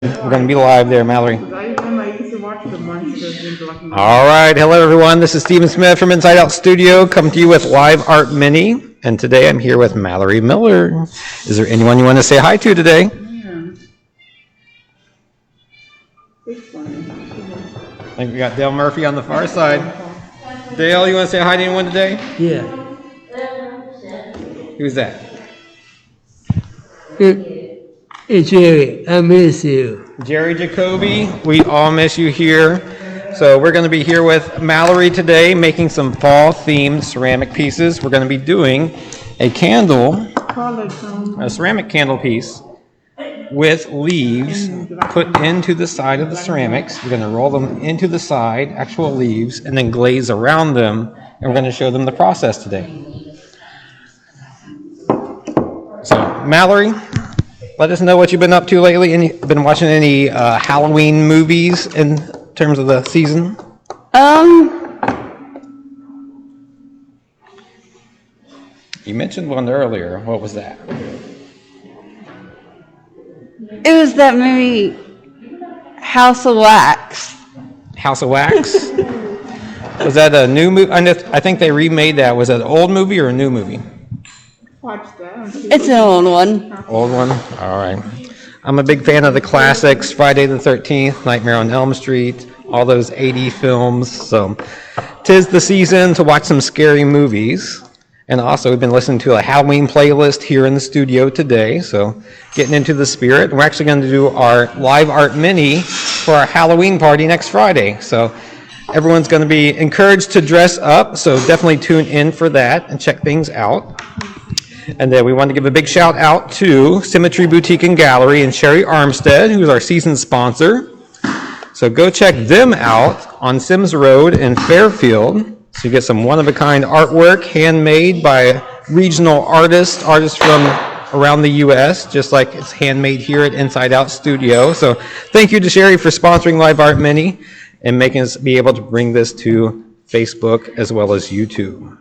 We're going to be live there, Mallory. All right. Hello, everyone. This is Stephen Smith from Inside Out Studio, coming to you with Live Art Mini. And today I'm here with Mallory Miller. Is there anyone you want to say hi to today? I think we got Dale Murphy on the far side. Dale, you want to say hi to anyone today? Yeah. Who's that? Hey, Jerry, I miss you. Jerry Jacoby, we all miss you here. So we're going to be here with Mallory today, making some fall-themed ceramic pieces. We're going to be doing a candle, a ceramic candle piece with leaves put into the side of the ceramics. We're going to roll them into the side, actual leaves, and then glaze around them, and we're going to show them the process today. So, Mallory, let us know what you've been up to lately. Been watching any Halloween movies in terms of the season? You mentioned one earlier. What was that? It was that movie, House of Wax. House of Wax? Was that a new movie? I think they remade that. Was that an old movie or a new movie? It's an old one. Old one? All right. I'm a big fan of the classics, Friday the 13th, Nightmare on Elm Street, all those 80 films. So 'tis the season to watch some scary movies. And also, we've been listening to a Halloween playlist here in the studio today, so getting into the spirit. We're actually going to do our Live Art Mini for our Halloween party next Friday. So everyone's going to be encouraged to dress up, so definitely tune in for that and check things out. And then we want to give a big shout out to Symmetry Boutique and Gallery in Sherry Armstead, who's our season sponsor. So go check them out on Sims Road in Fairfield. So you get some one-of-a-kind artwork handmade by regional artists from around the U.S., just like it's handmade here at Inside Out Studio. So thank you to Sherry for sponsoring Live Art Mini and making us be able to bring this to Facebook as well as YouTube.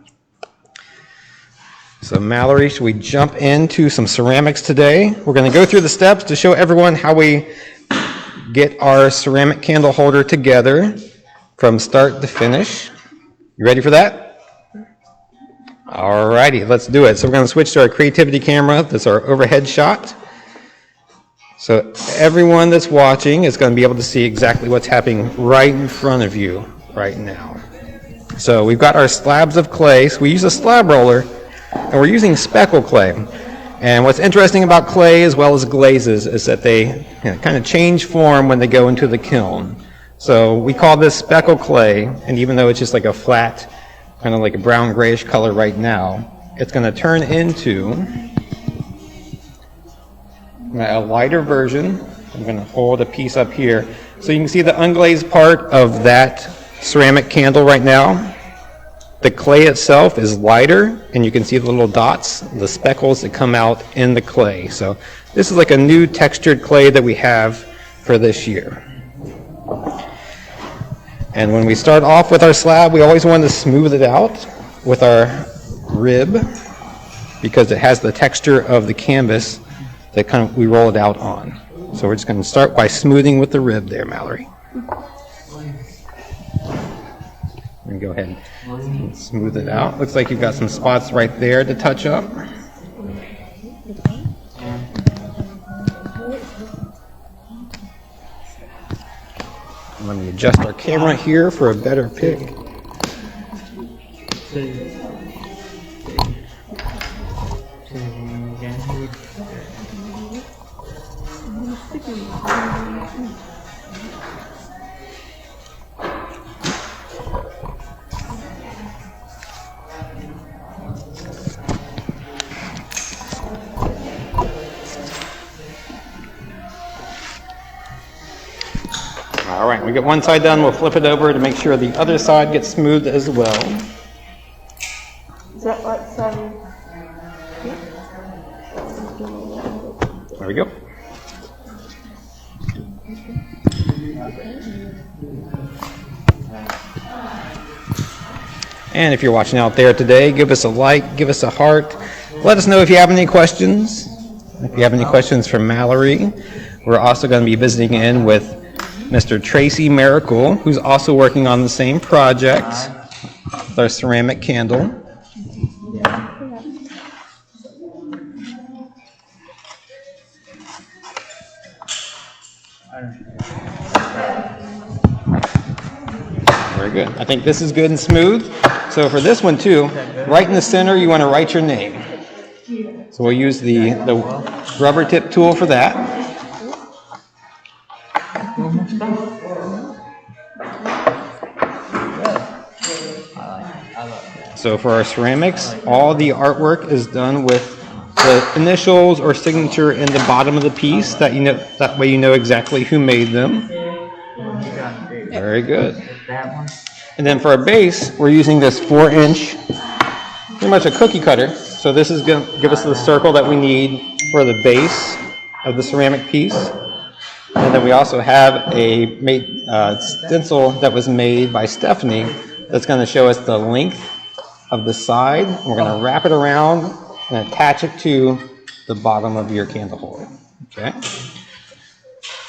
So Mallory, should we jump into some ceramics today? We're going to go through the steps to show everyone how we get our ceramic candle holder together from start to finish. You ready for that? All righty, let's do it. So we're going to switch to our creativity camera. That's our overhead shot. So everyone that's watching is going to be able to see exactly what's happening right in front of you right now. So we've got our slabs of clay. So we use a slab roller, and we're using speckle clay. And what's interesting about clay as well as glazes is that they kind of change form when they go into the kiln. So we call this speckle clay, and even though it's just like a flat, kind of like a brown grayish color right now, it's going to turn into a lighter version. I'm going to hold a piece up here. So you can see the unglazed part of that ceramic candle right now. The clay itself is lighter, and you can see the little dots, the speckles that come out in the clay. So this is like a new textured clay that we have for this year. And when we start off with our slab, we always want to smooth it out with our rib because it has the texture of the canvas that we roll it out on. So we're just going to start by smoothing with the rib there, Mallory. And go ahead and smooth it out. Looks like you've got some spots right there to touch up. Let me adjust our camera here for a better pick. All right, we get one side done, we'll flip it over to make sure the other side gets smooth as well. Is that what side? There we go. And if you're watching out there today, give us a like, give us a heart. Let us know if you have any questions. If you have any questions for Mallory, We're also going to be visiting in with Mr. Tracy Miracle, who's also working on the same project, with our ceramic candle. Very good. I think this is good and smooth. So for this one too, right in the center, you want to write your name. So we'll use the rubber tip tool for that. So for our ceramics, all the artwork is done with the initials or signature in the bottom of the piece. That way you know exactly who made them. Very good. And then for our base, we're using this 4-inch, pretty much a cookie cutter. So this is going to give us the circle that we need for the base of the ceramic piece. And then we also have a stencil that was made by Stephanie that's going to show us the length of the side. We're going to wrap it around and attach it to the bottom of your candle holder. Okay.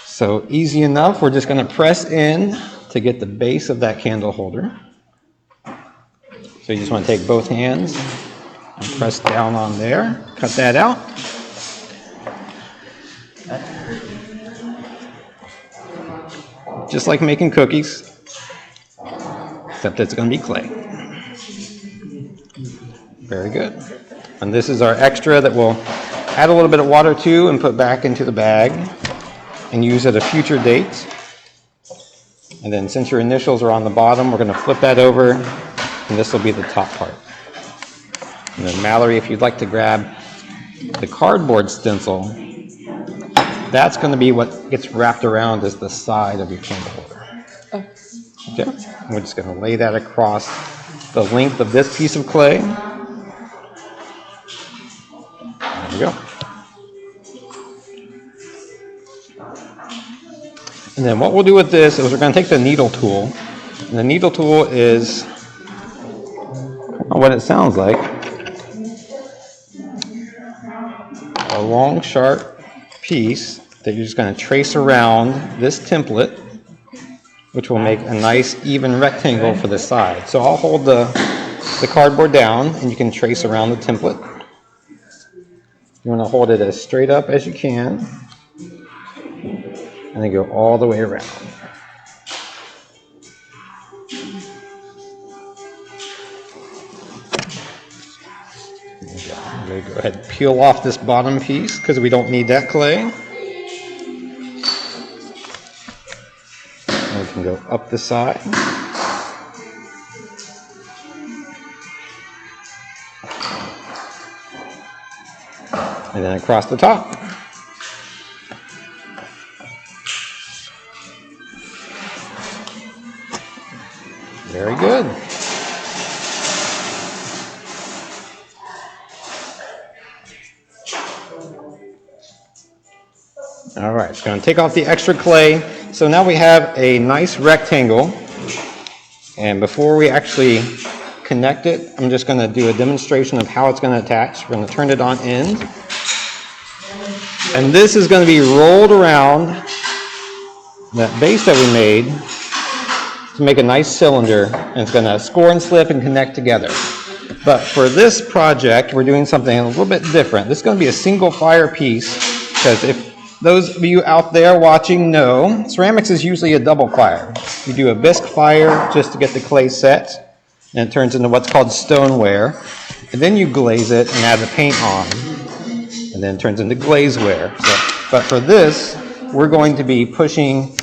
So easy enough. We're just going to press in to get the base of that candle holder. So you just want to take both hands and press down on there. Cut that out. Just like making cookies, except it's going to be clay. Very good. And this is our extra that we'll add a little bit of water to and put back into the bag and use at a future date. And then since your initials are on the bottom, we're going to flip that over, and this will be the top part. And then Mallory, if you'd like to grab the cardboard stencil, that's going to be what gets wrapped around as the side of your candle holder. Okay, and we're just going to lay that across the length of this piece of clay. There we go. And then what we'll do with this is we're going to take the needle tool. And the needle tool is what it sounds like. A long, sharp piece that you're just going to trace around this template, which will make a nice, even rectangle for the side. So I'll hold the cardboard down, and you can trace around the template. You want to hold it as straight up as you can, and then go all the way around. I'm going to go ahead and peel off this bottom piece because we don't need that clay. And we can go up the side. And then across the top. Very good. All right, it's going to take off the extra clay. So now we have a nice rectangle. And before we actually connect it, I'm just going to do a demonstration of how it's going to attach. We're going to turn it on end. And this is going to be rolled around that base that we made to make a nice cylinder, and it's going to score and slip and connect together. But for this project, we're doing something a little bit different. This is going to be a single fire piece, because if those of you out there watching know, ceramics is usually a double fire. You do a bisque fire just to get the clay set, and it turns into what's called stoneware. And then you glaze it and add the paint on, and then it turns into glazeware. But for this, we're going to be pushing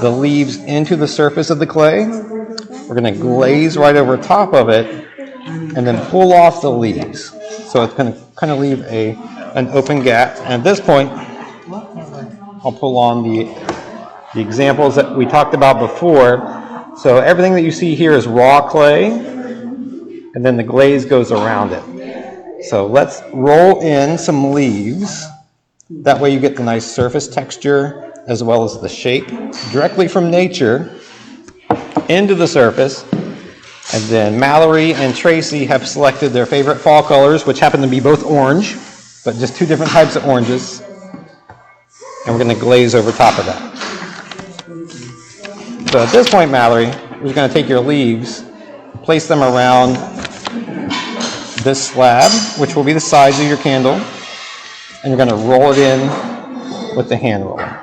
the leaves into the surface of the clay. We're going to glaze right over top of it and then pull off the leaves. So it's going to kind of leave an open gap. And at this point, I'll pull on the examples that we talked about before. So everything that you see here is raw clay, and then the glaze goes around it. So let's roll in some leaves. That way you get the nice surface texture as well as the shape directly from nature into the surface. And then Mallory and Tracy have selected their favorite fall colors, which happen to be both orange, but just two different types of oranges. and we're going to glaze over top of that. So at this point, Mallory, you're going to take your leaves, place them around this slab, which will be the size of your candle, and you're going to roll it in with the hand roller.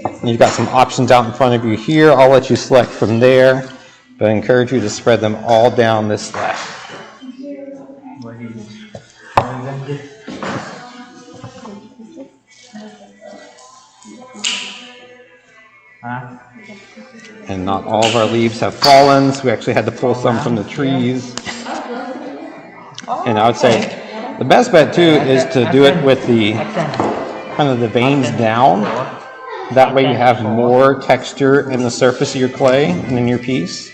And you've got some options out in front of you here. I'll let you select from there, but I encourage you to spread them all down this slab. And not all of our leaves have fallen, so we actually had to pull some from the trees. And I would say the best bet too is to do it with the kind of the veins down. That way you have more texture in the surface of your clay and in your piece.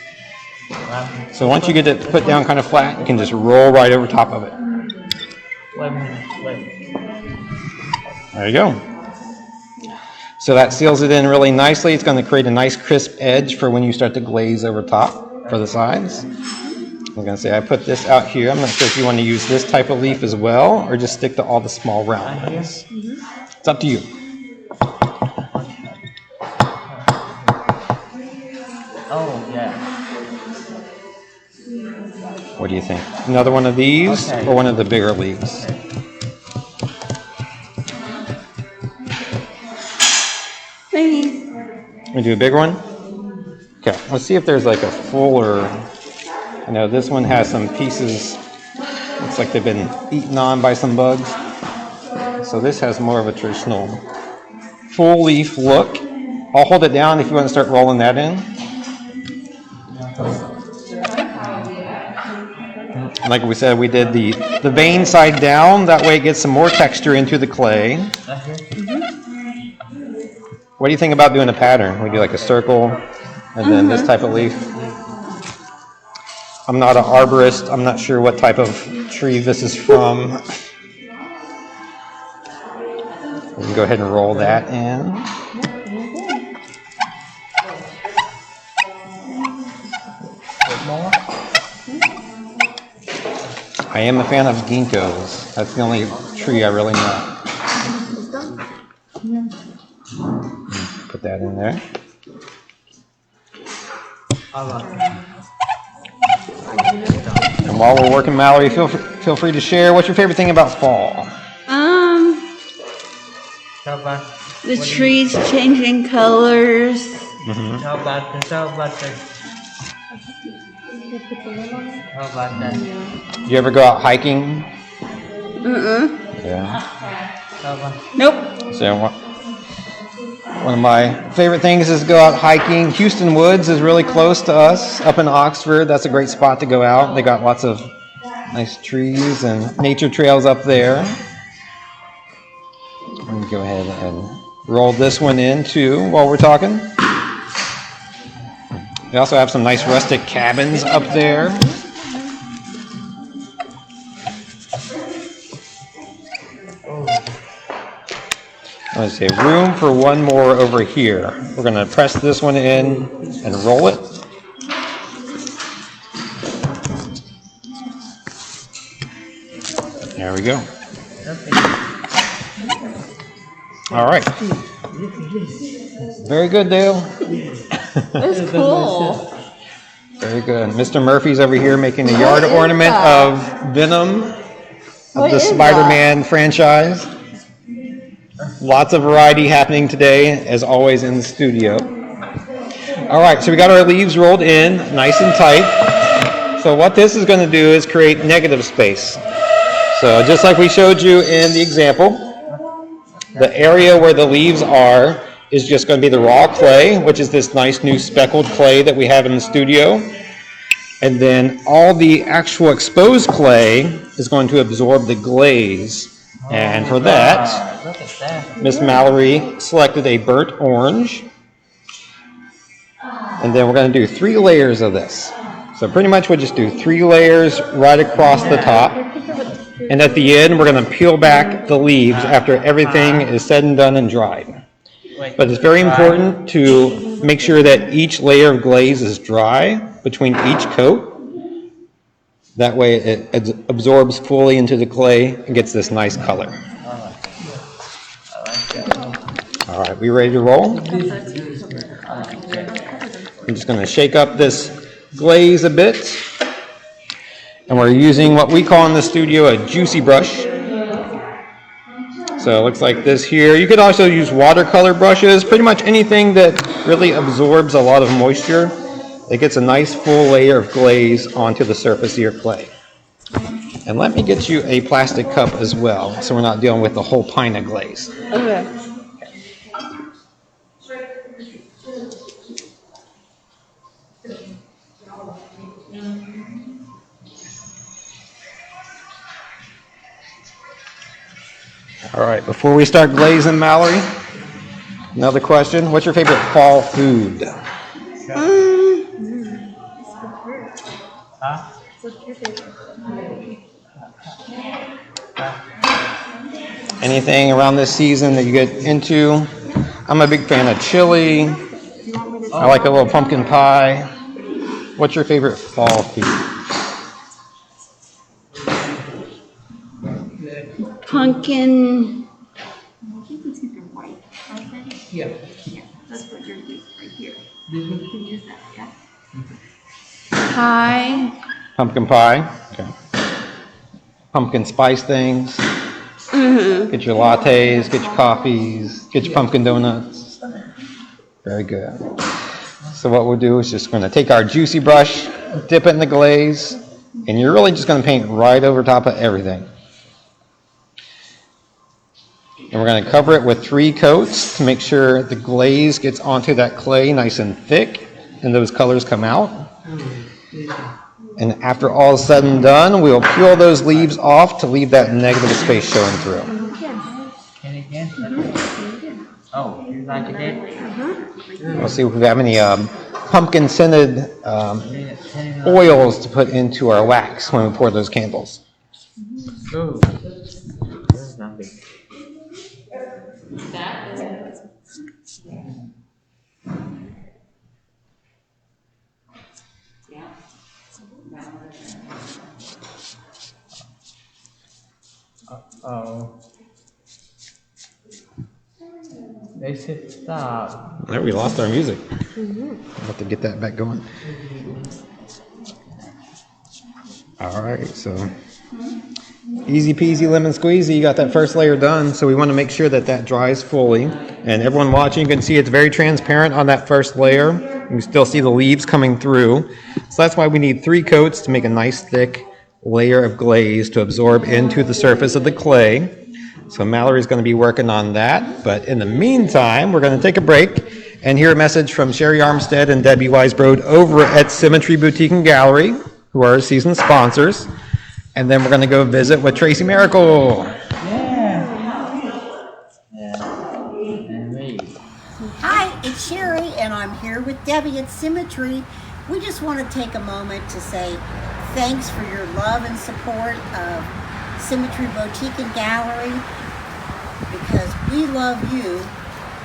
So once you get it put down kind of flat, you can just roll right over top of it. There you go. So that seals it in really nicely. It's going to create a nice crisp edge for when you start to glaze over top for the sides. I'm going to say I put this out here. I'm not sure if you want to use this type of leaf as well or just stick to all the small round ones. It's up to you. Oh, yeah. What do you think? Another one of these or one of the bigger leaves? Maybe. We do a big one? Okay, let's see if there's like a fuller. I know this one has some pieces, looks like they've been eaten on by some bugs. So this has more of a traditional full leaf look. I'll hold it down if you want to start rolling that in. Like we said, we did the vein side down. That way it gets some more texture into the clay. What do you think about doing a pattern? We do like a circle and then this type of leaf. I'm not an arborist. I'm not sure what type of tree this is from. We can go ahead and roll that in. I am a fan of ginkgos. That's the only tree I really know. Put that in there. And while we're working, Mallory, feel free to share. What's your favorite thing about fall? The trees changing colors. How about that? Do you ever go out hiking? Yeah. Nope. So one of my favorite things is to go out hiking. Houston Woods is really close to us, up in Oxford. That's a great spot to go out. They got lots of nice trees and nature trails up there. I'm going to go ahead and roll this one in too while we're talking. We also have some nice rustic cabins up there. Let's see, room for one more over here. We're going to press this one in and roll it. There we go. All right. Very good, Dale. That's cool. Very good. Mr. Murphy's over here making a yard ornament of Venom of the Spider-Man franchise. Lots of variety happening today, as always, in the studio. All right, so we got our leaves rolled in, nice and tight. So what this is going to do is create negative space. So just like we showed you in the example, the area where the leaves are is just going to be the raw clay, which is this nice new speckled clay that we have in the studio. And then all the actual exposed clay is going to absorb the glaze. And for that, Miss Mallory selected a burnt orange. And then we're going to do 3 layers of this. So pretty much we'll just do 3 layers right across the top. And at the end, we're going to peel back the leaves after everything is said and done and dried. But it's very important to make sure that each layer of glaze is dry between each coat. That way it absorbs fully into the clay and gets this nice color. All right, we ready to roll? I'm just going to shake up this glaze a bit. And we're using what we call in the studio a juicy brush. So it looks like this here. You could also use watercolor brushes, pretty much anything that really absorbs a lot of moisture. It gets a nice full layer of glaze onto the surface of your clay. And let me get you a plastic cup as well, so we're not dealing with the whole pint of glaze. Okay. All right, before we start glazing, Mallory, another question. What's your favorite fall food? Huh? Anything around this season that you get into? I'm a big fan of chili. I like a little pumpkin pie. What's your favorite fall food? Pumpkin. Yeah. Pie. Pumpkin pie. Okay. Pumpkin spice things. Get your lattes, get your coffees, get your pumpkin donuts. Very good. So what we'll do is just going to take our juicy brush, dip it in the glaze, and you're really just going to paint right over top of everything. And we're going to cover it with 3 coats to make sure the glaze gets onto that clay nice and thick and those colors come out. And after all is said and done, we'll peel those leaves off to leave that negative space showing through. Can again? Oh, you like it again? We'll see if we have any pumpkin scented oils to put into our wax when we pour those candles. Oh, there's nothing. Oh. They should stop. There, we lost our music. We'll have to get that back going. All right, so easy peasy lemon squeezy. You got that first layer done, so we want to make sure that that dries fully. And everyone watching can see it's very transparent on that first layer. You can still see the leaves coming through. So that's why we need 3 coats to make a nice thick layer of glaze to absorb into the surface of the clay. So Mallory's going to be working on that. But in the meantime, we're going to take a break and hear a message from Sherry Armstead and Debbie Weisbrod over at Symmetry Boutique and Gallery, who are our season sponsors. And then we're going to go visit with Tracy Miracle. Hi, it's Sherry, and I'm here with Debbie at Symmetry. We just want to take a moment to say thanks for your love and support of Symmetry Boutique and Gallery, because we love you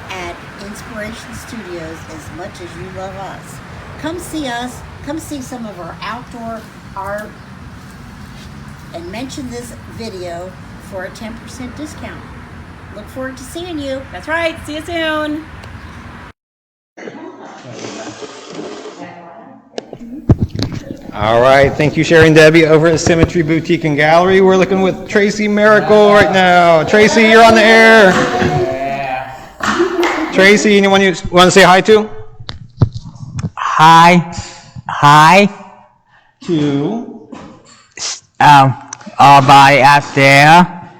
at Inspiration Studios as much as you love us. Come see us, come see some of our outdoor art, and mention this video for a 10% discount. Look forward to seeing you. That's right. See you soon. All right, thank you, Sherry and Debbie over at Symmetry Boutique and Gallery. We're looking with Tracy Miracle right now. Tracy, you're on the air. Tracy, anyone you want to say hi to? Hi. To Everybody out there.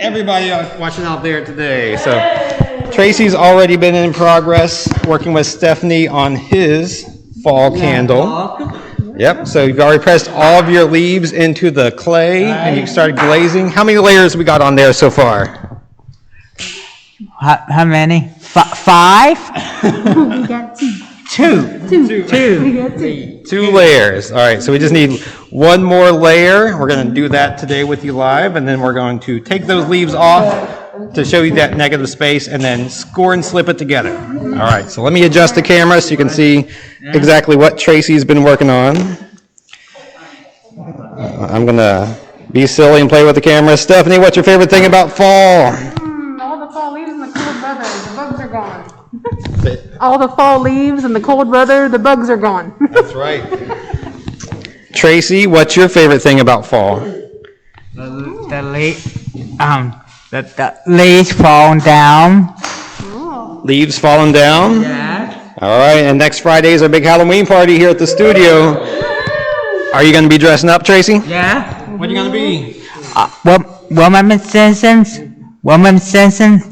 everybody watching out there today. So Tracy's already been in progress working with Stephanie on his fall candle. Yep, so you've already pressed all of your leaves into the clay and you started glazing. How many layers we got on there so far? How many? 5? We got 2. 2 layers. All right, so we just need 1 more layer. We're going to do that today with you live, and then we're going to take those leaves off to show you that negative space and then score and slip it together. All right, so let me adjust the camera so you can see exactly what Tracy's been working on. I'm going to be silly and play with the camera. Stephanie, what's your favorite thing about fall? All the fall leaves and the cool weather. The bugs are All the fall leaves and the cold weather, the bugs are gone. That's right. Tracy, what's your favorite thing about fall? The leaves falling down. Leaves falling down? Yeah. All right, and next Friday is our big Halloween party here at the studio. Are you going to be dressing up, Tracy? Yeah. What are you going to be? Woman Simpsons. Woman Simpsons.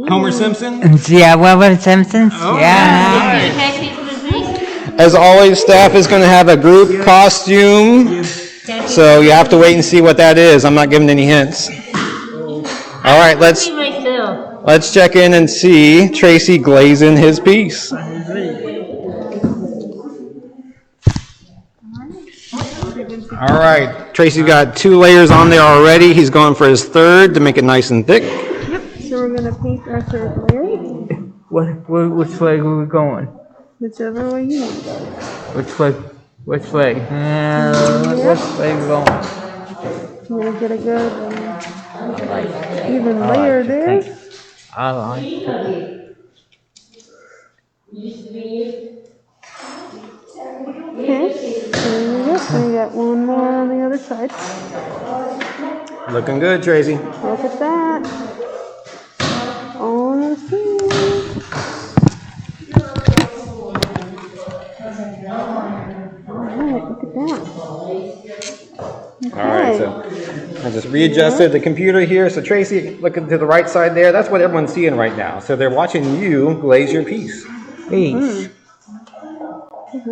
Homer Simpson? Yeah, Woman Simpsons. Yeah. As always, staff is going to have a group costume, so you have to wait and see what that is. I'm not giving any hints. All right, let's check in and see Tracy glazing his piece. All right, Tracy's got 2 layers on there already. He's going for his third to make it nice and thick. So we're gonna paint our third layer, Which way are we going? whichever way you want to go. Which way? Which way? Which way are we going? I'm gonna get a good even layer there. I like it. Okay, there we go. So we got one more on the other side. Looking good, Tracy. Look at that. On the scene. Alright, look at that. All right, so I just readjusted the computer here. So Tracy, looking to the right side there, that's what everyone's seeing right now. So they're watching you glaze your piece. Peace. You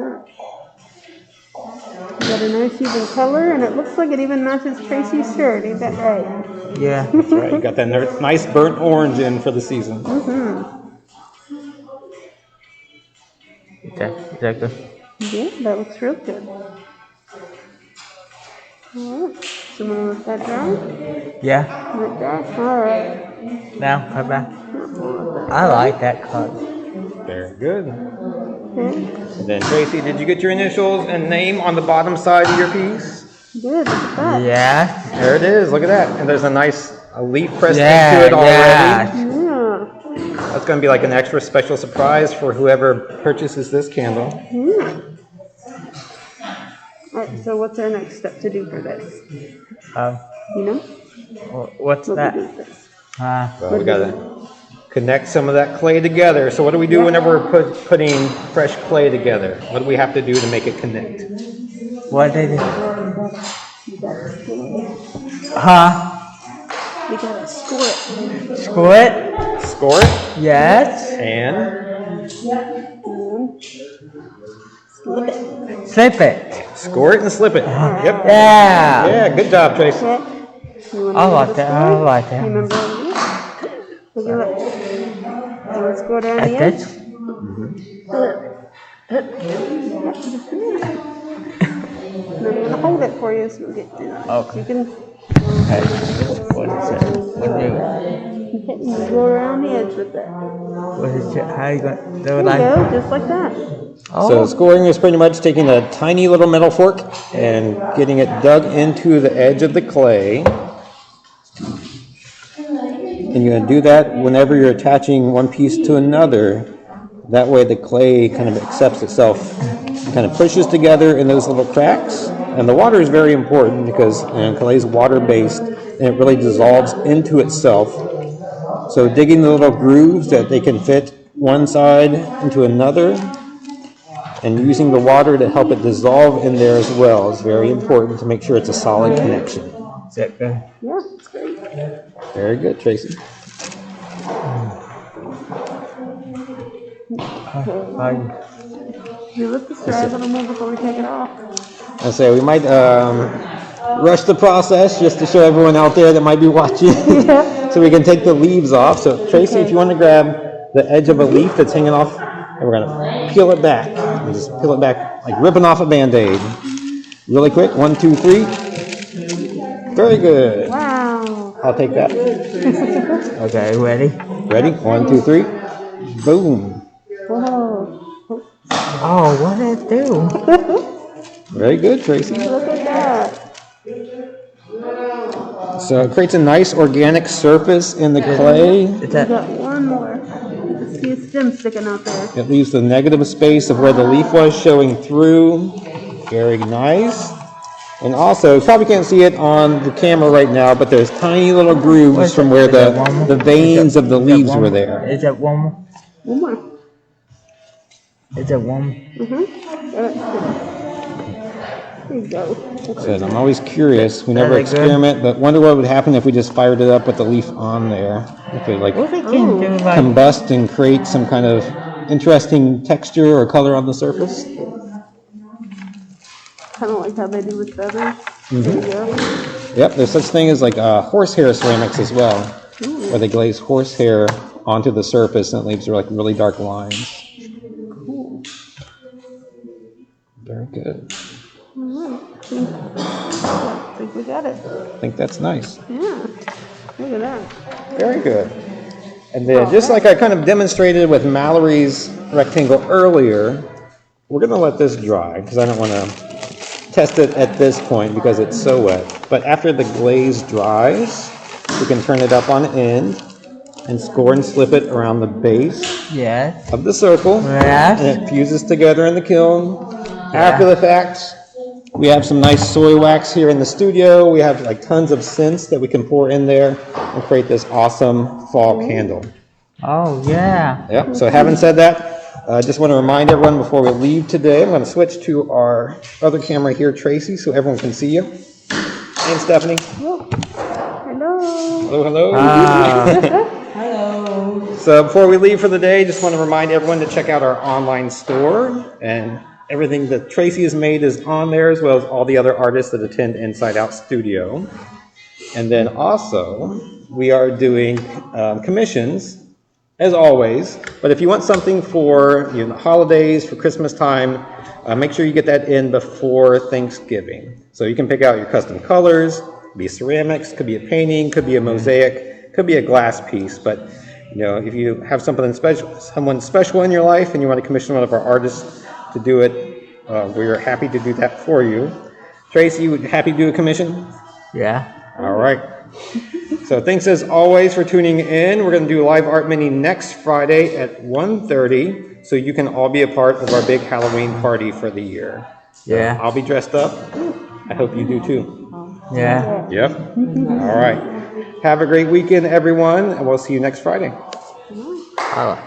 got a nice even color, and it looks like it even matches Tracy's shirt. Ain't that right? Yeah. That's right. You got that nice burnt orange in for the season. Is that good? Yeah, that looks real good. Alright, so I'm gonna let that dry. Yeah. Let it dry. Alright. Now, come back. I like that color. Very good. Okay. And then Tracy, did you get your initials and name on the bottom side of your piece? Good, look at that. Yeah. There it is. Look at that. And there's a leaf pressed Yeah. into it already. Yeah. Yeah. That's going to be like an extra special surprise for whoever purchases this candle. Alright, so what's our next step to do for this? You know? What's What that? we do with this? Well, we got to connect some of that clay together. So what do we do whenever we're putting fresh clay together? What do we have to do to make it connect? What did it? You gotta score it. Huh? We gotta score it. Score it? Score it Yes. and Slip it. Slip it. score it and slip it. Yep. Yeah. Yeah, good job, Tracy. Okay. You wanna I do like the that. I score? like You that. remember what it is? Look at that. So let's go down the edge. That's And I'm gonna hold it for you so we'll get through that. Okay. You can okay. What is it? What do? you go around the edge with it. What is it? How you gonna do There it? you go, just like that. So scoring is pretty much taking a tiny little metal fork and getting it dug into the edge of the clay. And you're going to do that whenever you're attaching one piece to another. That way the clay kind of accepts itself, kind of pushes together in those little cracks. And the water is very important because clay is water-based and it really dissolves into itself. So digging the little grooves that they can fit one side into another and using the water to help it dissolve in there as well is very important to make sure it's a solid connection. Is that good? Yeah, it's great. Very good, Tracy. You let this dry a little more before we take it off. I say we might rush the process just to show everyone out there that might be watching, so we can take the leaves off. So Tracy, if you want to grab the edge of a leaf that's hanging off, and we're gonna peel it back. And just peel it back like ripping off a Band-Aid. Really quick. 1, 2, 3. Very good. Wow. I'll take that. Okay, ready? Ready? 1, 2, 3. Boom. Whoa. Oh, what did it do? Very good, Tracy. Look at that. So it creates a nice organic surface in the clay. Is We that got one more. Let's see, it's stem sticking out there. It leaves the negative space of where the leaf was showing through. Very nice. And also, you probably can't see it on the camera right now, but there's tiny little grooves from where the veins of the leaves were there. Is that one more? One more. Is that one? There you go. So I'm always curious. We never Are they good? experiment, but wonder what would happen if we just fired it up with the leaf on there. If it like What we can do like combust and create some kind of interesting texture or color on the surface. Kind of like how they do with feathers. There you go. Yep, there's such thing as like horsehair ceramics as well, where they glaze horsehair onto the surface and it leaves like really dark lines. Cool. Very good. Alright. I think we got it. I think that's nice. Yeah. Look at that. Very good. And then, just like I kind of demonstrated with Mallory's rectangle earlier, we're going to let this dry because I don't want to test it at this point because it's so wet. But after the glaze dries, we can turn it up on end and score and slip it around the base yes. of the circle. Yes. And it fuses together in the kiln. After the fact, we have some nice soy wax here in the studio. We have like tons of scents that we can pour in there and create this awesome fall candle. Oh yeah. Yep. So having said that, I just want to remind everyone before we leave today, I'm going to switch to our other camera here, Tracy, so everyone can see you. And Stephanie. Hello. Hello, hello. Hello. So before we leave for the day, just want to remind everyone to check out our online store, and everything that Tracy has made is on there, as well as all the other artists that attend Inside Out Studio. And then also, we are doing commissions, as always. But if you want something for the holidays, for Christmas time, make sure you get that in before Thanksgiving. So you can pick out your custom colors. Could be ceramics, could be a painting, could be a mosaic, could be a glass piece. But if you have someone special in your life and you want to commission one of our artists to do it, we're happy to do that for you. Tracy, you happy to do a commission? Yeah. All right. So thanks as always for tuning in. We're going to do a live art mini next Friday at 1:30, so you can all be a part of our big Halloween party for the year. Yeah. I'll be dressed up. I hope you do too. Yeah. Yep. All right. Have a great weekend, everyone, and we'll see you next Friday. Oh.